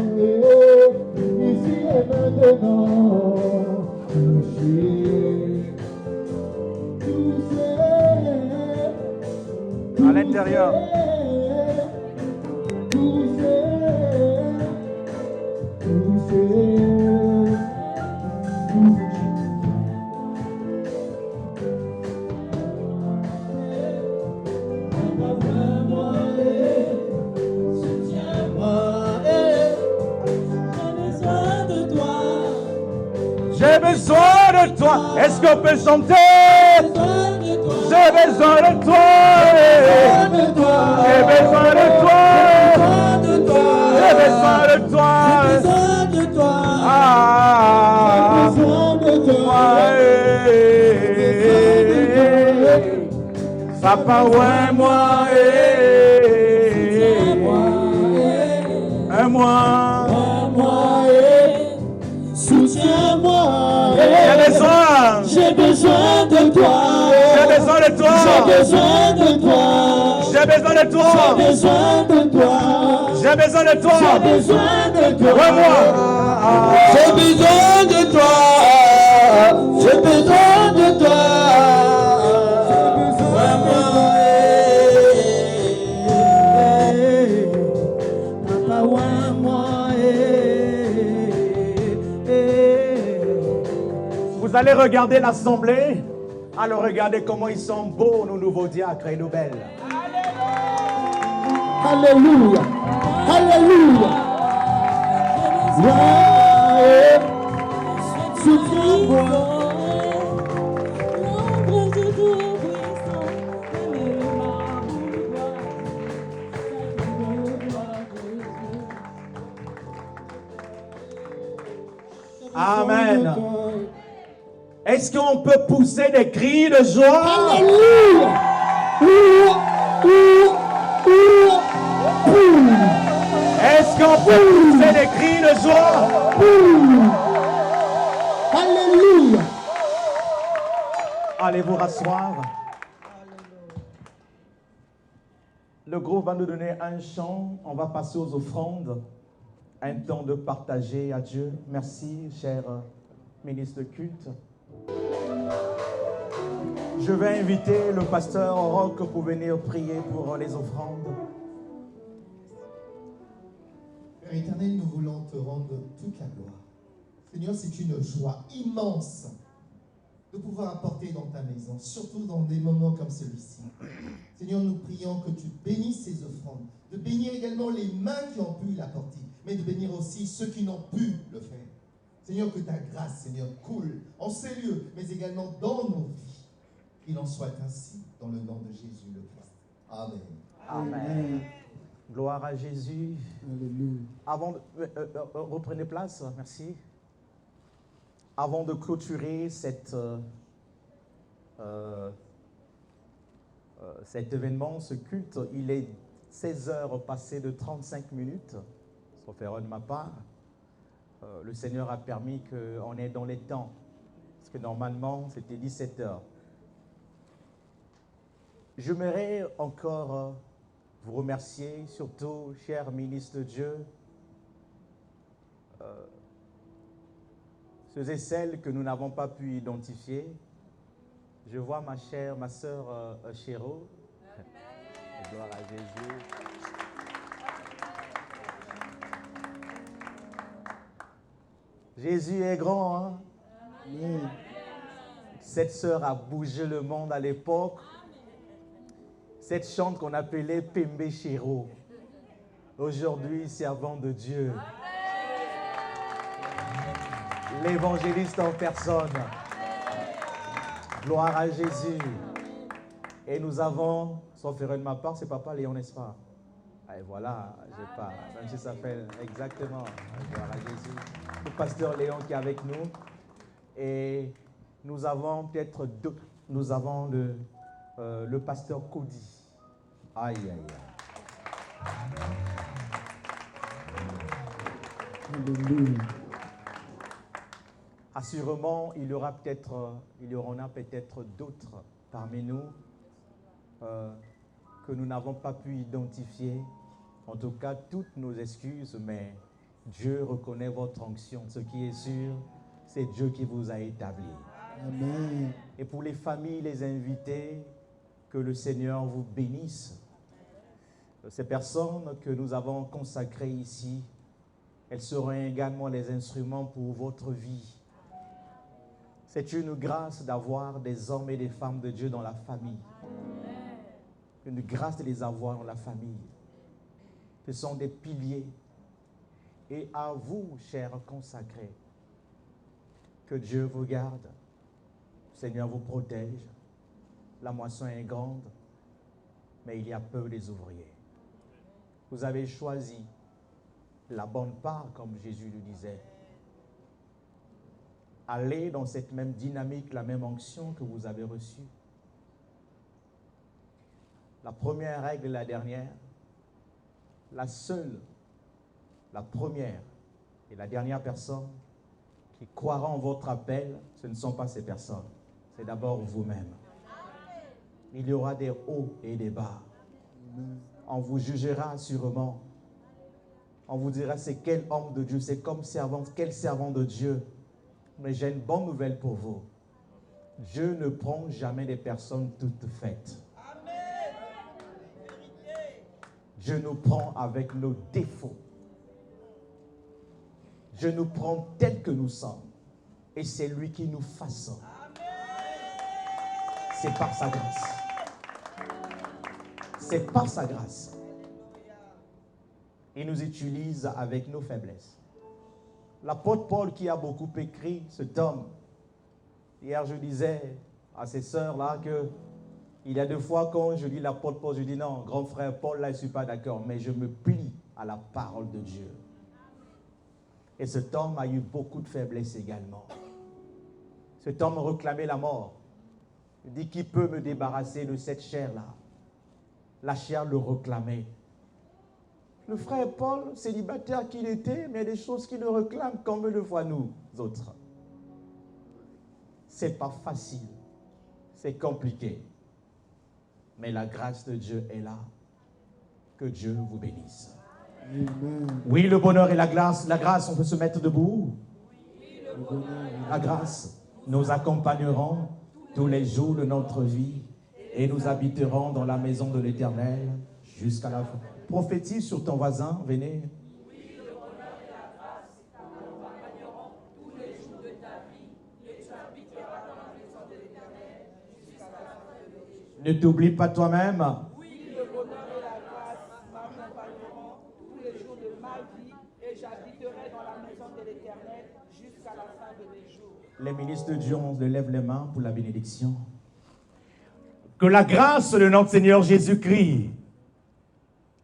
Ici et maintenant, touché. Touché. À l'intérieur. Touché. Touché. J'ai besoin de toi. Est-ce qu'on peut chanter? J'ai besoin de toi. J'ai besoin de toi. J'ai besoin de toi. Ah, moi Papa, ouais, moi, moi, Soutiens-moi, j'ai besoin j'ai besoin de toi, j'ai besoin de toi, j'ai besoin de toi, j'ai besoin de toi, j'ai besoin de toi, j'ai besoin de toi, j'ai besoin de toi, ouais, moi, j'ai besoin de toi, j'ai besoin de toi, ouais, moi, papa, ouais, moi, Vous allez regarder l'assemblée. Alors regardez comment ils sont beaux, nos nouveaux diacres et nos belles. Alléluia, Alléluia. Ouais, soutiens-moi. L'ombre du Tout-Puissant, mais le marbre Amen. Est-ce qu'on peut pousser des cris de joie? Alléluia. Est-ce qu'on peut pousser des cris de joie? Alléluia. Allez vous rasseoir. Le groupe va nous donner un chant. On va passer aux offrandes. Un temps de partager à Dieu. Merci, cher ministre de culte. Je vais inviter le pasteur Roch pour venir prier pour les offrandes. Père éternel, nous voulons te rendre toute la gloire. Seigneur, c'est une joie immense de pouvoir apporter dans ta maison, surtout dans des moments comme celui-ci. Seigneur, nous prions que tu bénisses ces offrandes, de bénir également les mains qui ont pu l'apporter, mais de bénir aussi ceux qui n'ont pu le faire. Seigneur, que ta grâce, Seigneur, coule en ces lieux, mais également dans nos vies. Qu'il en soit ainsi, dans le nom de Jésus le Christ. Amen. Amen. Gloire à Jésus. Avant de, reprenez place, merci. Avant de clôturer cet événement, ce culte, il est 16 heures passées de 35 minutes, sauf erreur de ma part. Le Seigneur a permis qu'on est dans les temps, parce que normalement c'était 17 heures. J'aimerais encore vous remercier, surtout, cher ministre de Dieu, ceux et celles que nous n'avons pas pu identifier. Je vois ma sœur Chéro. Gloire à Jésus. Jésus est grand, hein? Cette sœur a bougé le monde à l'époque. Cette chante qu'on appelait Pembe Chéro. Aujourd'hui, servant de Dieu. L'évangéliste en personne. Gloire à Jésus. Et nous avons, sauf erreur de ma part, c'est papa Léon, n'est-ce pas? Et voilà, j'ai pas, même si ça fait exactement. Gloire à Jésus. Le pasteur Léon qui est avec nous. Et nous avons peut-être deux. Nous avons le pasteur Cody. Aïe, aïe, aïe. Assurément, il y en a peut-être d'autres parmi nous que nous n'avons pas pu identifier. En tout cas, toutes nos excuses, mais Dieu reconnaît votre onction. Ce qui est sûr, c'est Dieu qui vous a établi. Amen. Et pour les familles, les invités, que le Seigneur vous bénisse. Ces personnes que nous avons consacrées ici, elles seront également les instruments pour votre vie. C'est une grâce d'avoir des hommes et des femmes de Dieu dans la famille. Une grâce de les avoir dans la famille. Ce sont des piliers. Et à vous, chers consacrés, que Dieu vous garde. Le Seigneur vous protège. La moisson est grande, mais il y a peu des ouvriers. Vous avez choisi la bonne part, comme Jésus le disait. Allez dans cette même dynamique, la même onction que vous avez reçue. La première règle et la dernière, la seule, la première et la dernière personne qui croira en votre appel, ce ne sont pas ces personnes, c'est d'abord vous-même. Il y aura des hauts et des bas. On vous jugera sûrement. On vous dira c'est quel homme de Dieu, c'est comme servant, quel servant de Dieu. Mais j'ai une bonne nouvelle pour vous. Dieu ne prend jamais des personnes toutes faites. Dieu nous prend avec nos défauts. Dieu nous prend tels que nous sommes. Et c'est lui qui nous façonne. C'est par sa grâce. C'est par sa grâce. Il nous utilise avec nos faiblesses. L'apôtre Paul qui a beaucoup écrit, cet homme, hier je disais à ces sœurs-là que il y a 2 fois quand je lis l'apôtre Paul, je dis non, grand frère Paul, là je ne suis pas d'accord, mais je me plie à la parole de Dieu. Et cet homme a eu beaucoup de faiblesses également. Cet homme réclamait la mort. Il dit, qui peut me débarrasser de cette chair-là? La chair le réclamait. Le frère Paul, célibataire qu'il était, mais il y a des choses qui le réclament comme le voient nous autres. C'est pas facile. C'est compliqué. Mais la grâce de Dieu est là. Que Dieu vous bénisse. Amen. Oui, le bonheur et la grâce, on peut se mettre debout. La grâce, nous accompagnerons tous les jours de notre vie et nous habiterons dans la maison de l'Éternel jusqu'à la fin. Prophétise sur ton voisin, venez. Oui, le bonheur et la grâce t'accompagneront tous les jours de ta vie et tu habiteras dans la maison de l'Éternel jusqu'à la fin de tes jours. Ne t'oublie pas toi-même. Oui, le bonheur et la grâce m'accompagneront tous les jours de ma vie et j'habiterai dans la maison de l'Éternel jusqu'à la fin de mes jours. Les ministres de Dieu, on lève les mains pour la bénédiction. Que la grâce de notre Seigneur Jésus-Christ,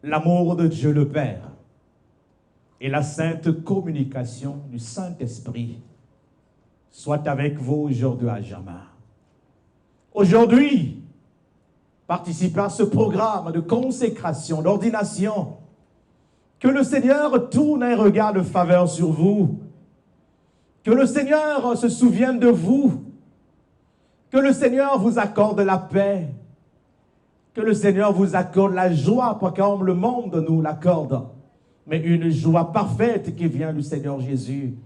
l'amour de Dieu le Père et la sainte communication du Saint-Esprit soient avec vous aujourd'hui à jamais. Aujourd'hui, participez à ce programme de consécration, d'ordination. Que le Seigneur tourne un regard de faveur sur vous. Que le Seigneur se souvienne de vous. Que le Seigneur vous accorde la paix. Que le Seigneur vous accorde la joie, pas comme le monde nous l'accorde, mais une joie parfaite qui vient du Seigneur Jésus.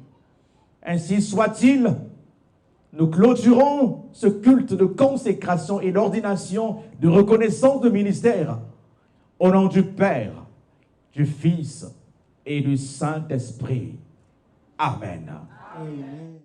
Ainsi soit-il. Nous clôturons ce culte de consécration et d'ordination, de reconnaissance de ministère, au nom du Père, du Fils et du Saint-Esprit. Amen. Amen.